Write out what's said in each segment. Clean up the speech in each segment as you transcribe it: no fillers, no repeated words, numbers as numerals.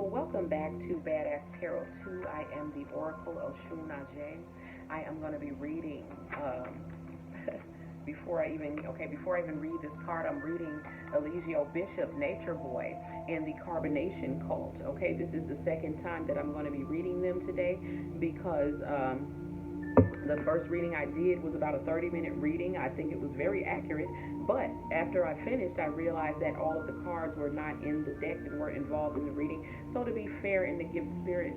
So welcome back to Badass Tarot 2. I am the Oracle Oshun Aje. I am going to be reading, before I even read this card, I'm reading Eligio Bishop, Natureboy, and the Carbonnation cult. Okay, this is the second time that I'm going to be reading them today because the first reading I did was about a 30-minute reading. I think it was very accurate, but after I finished, I realized that all of the cards were not in the deck and weren't involved in the reading. So to be fair and to give Spirit,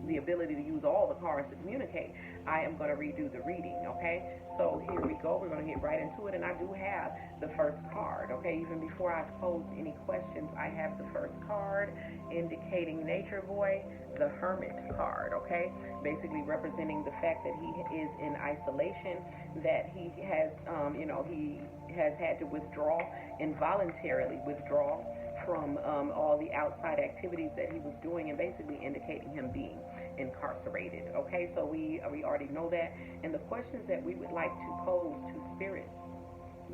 the ability to use all the cards to communicate, I am going to redo the reading, okay? So here we go. We're going to get right into it, and I do have the first card, okay? Even before I pose any questions, I have the first card indicating Natureboy, the Hermit card, okay? Basically representing the fact that he is in isolation, that he has, he has had to involuntarily withdraw from all the outside activities that he was doing, and basically indicating him being incarcerated. Okay, so we already know that. And the questions that we would like to pose to Spirit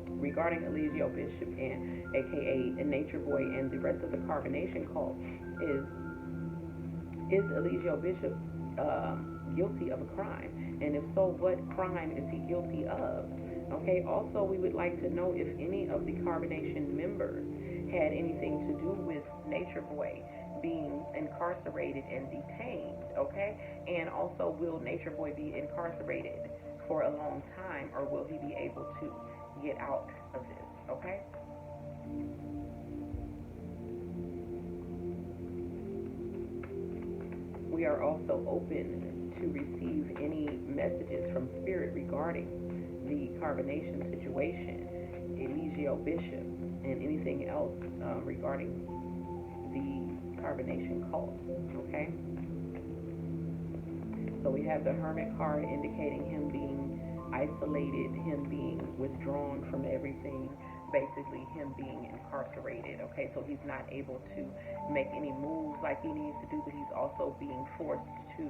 regarding Eligio Bishop and aka Natureboy and the rest of the Carbonnation cult is Eligio Bishop guilty of a crime? And if so, what crime is he guilty of? Okay, also we would like to know if any of the Carbonnation members had anything to do with Natureboy being incarcerated and detained, okay? And also, will Natureboy be incarcerated for a long time, or will he be able to get out of this, okay? We are also open to receive any messages from Spirit regarding the Carbonnation situation, Eligio Bishop, and anything else regarding the Carbonnation cult, okay? So we have the Hermit card indicating him being isolated, him being withdrawn from everything, basically him being incarcerated, okay? So he's not able to make any moves like he needs to do, but he's also being forced to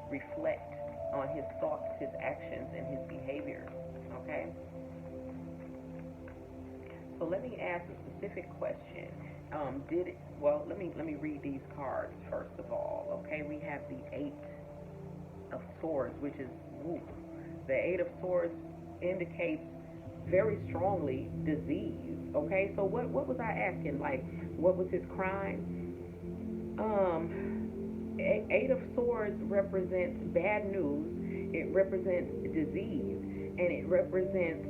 reflect on his thoughts, his actions, and his behavior, okay? So let me ask a specific question. Let me read these cards first of all. Okay, we have the Eight of Swords, which is the Eight of Swords indicates very strongly disease. Okay, so what was I asking? Like, what was his crime? Eight of Swords represents bad news. It represents disease, and it represents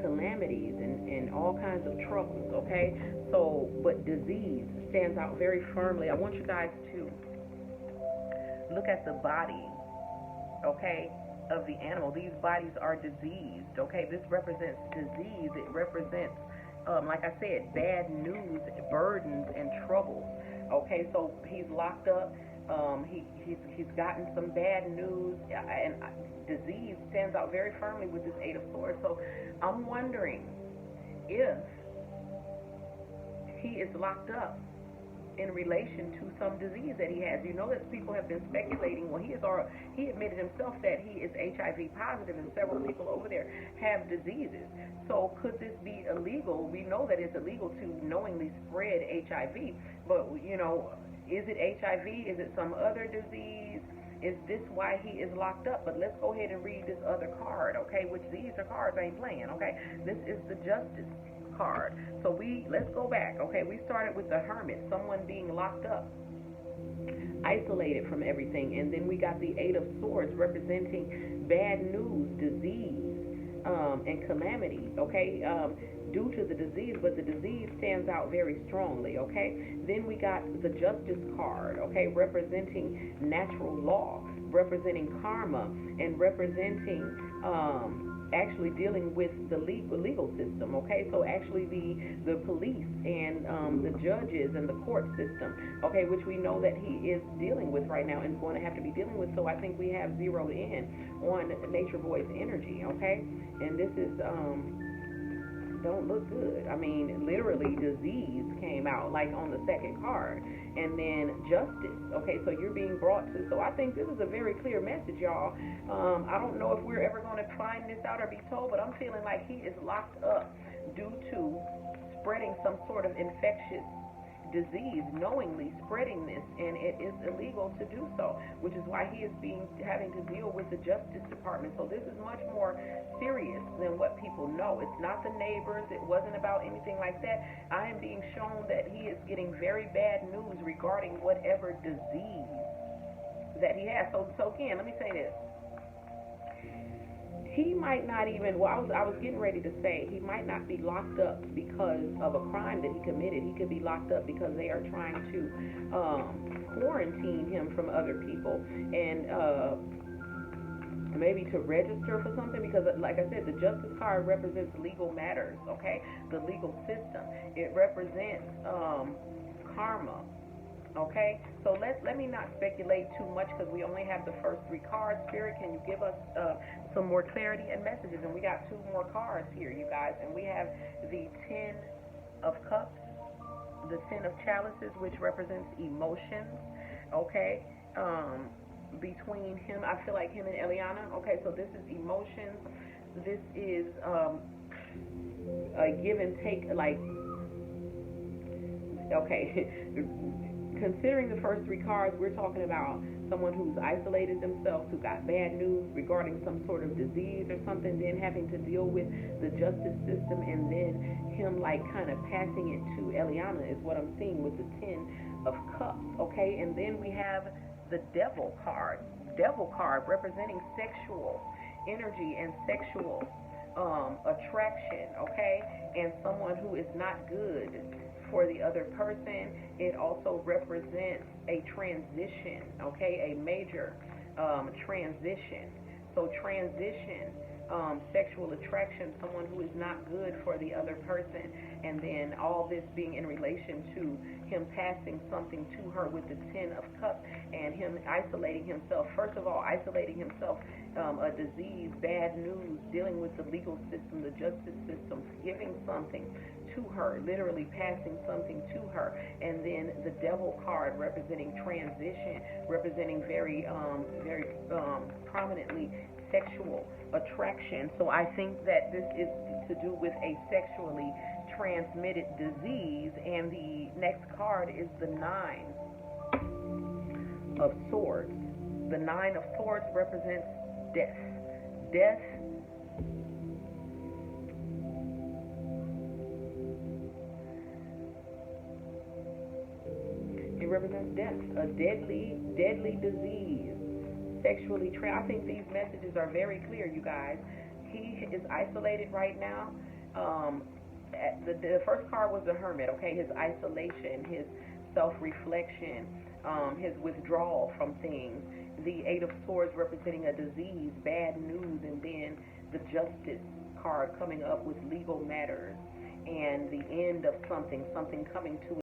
calamities and all kinds of troubles, okay? So, but disease stands out very firmly. I want you guys to look at the body, okay, of the animal. These bodies are diseased, okay? This represents disease. It represents, like I said, bad news, burdens, and troubles, okay? So he's locked up. He's gotten some bad news, and disease stands out very firmly with this Eight of Swords. So I'm wondering if he is locked up in relation to some disease that he has. You know that people have been speculating. Well, he admitted himself that he is HIV positive, and several people over there have diseases. So could this be illegal? We know that it's illegal to knowingly spread HIV, but is it HIV? Is it some other disease? Is this why he is locked up? But let's go ahead and read this other card, okay? Which these are cards I ain't playing, okay? This is the Justice card. So let's go back, okay? We started with the Hermit, someone being locked up, isolated from everything, and then we got the Eight of Swords representing bad news, disease, and calamity, okay? Due to the disease, but the disease stands out very strongly, okay? Then we got the Justice card, okay, representing natural law, representing karma, and representing actually dealing with the legal system, okay? So actually the police and the judges and the court system, okay, which we know that he is dealing with right now and is going to have to be dealing with. So I think we have zeroed in on Natureboy's energy, okay? And this is don't look good. I mean, literally disease came out like on the second card, and then justice, okay? So you're being brought to, so I think this is a very clear message, y'all. I don't know if we're ever going to find this out or be told, but I'm feeling like he is locked up due to spreading some sort of infectious disease, knowingly spreading this, and it is illegal to do so, which is why he is having to deal with the Justice Department. So this is much more serious than what people know. It's not the neighbors. It wasn't about anything like that. I am being shown that he is getting very bad news regarding whatever disease that he has. So again, let me say this. He might not even, well, I was getting ready to say, he might not be locked up because of a crime that he committed. He could be locked up because they are trying to quarantine him from other people, and maybe to register for something, because like I said, the justice card represents legal matters, okay? The legal system. It represents karma. Okay, so let me not speculate too much, because we only have the first 3 cards. Spirit, can you give us some more clarity and messages? And we got 2 more cards here, you guys. And we have the 10 of Cups, the 10 of Chalices, which represents emotions. Okay, between him, I feel like him and Eliana. Okay, so this is emotions. This is a give and take, like, okay. Considering the first 3 cards, we're talking about someone who's isolated themselves, who got bad news regarding some sort of disease or something, then having to deal with the justice system, and then him like kind of passing it to Eliana is what I'm seeing with the 10 of Cups, okay? And then we have the Devil card. Devil card representing sexual energy and sexual attraction, okay? And someone who is not good for the other person. It also represents a transition, okay? A major transition. So transition, sexual attraction, someone who is not good for the other person, and then all this being in relation to him passing something to her with the 10 of Cups, and him isolating himself. First of all, isolating himself, a disease, bad news, dealing with the legal system, the justice system, giving something to her, literally passing something to her. And then the Devil card representing transition, representing very prominently sexual attraction. So I think that this is to do with a sexually transmitted disease. And the next card is the 9 of Swords. The 9 of Swords represents death. Death. It represents death, a deadly disease, sexually I think these messages are very clear, you guys. He is isolated right now. The first card was the Hermit, okay? His isolation, his self-reflection, his withdrawal from things. The 8 of Swords representing a disease, bad news, and then the Justice card coming up with legal matters and the end of something coming to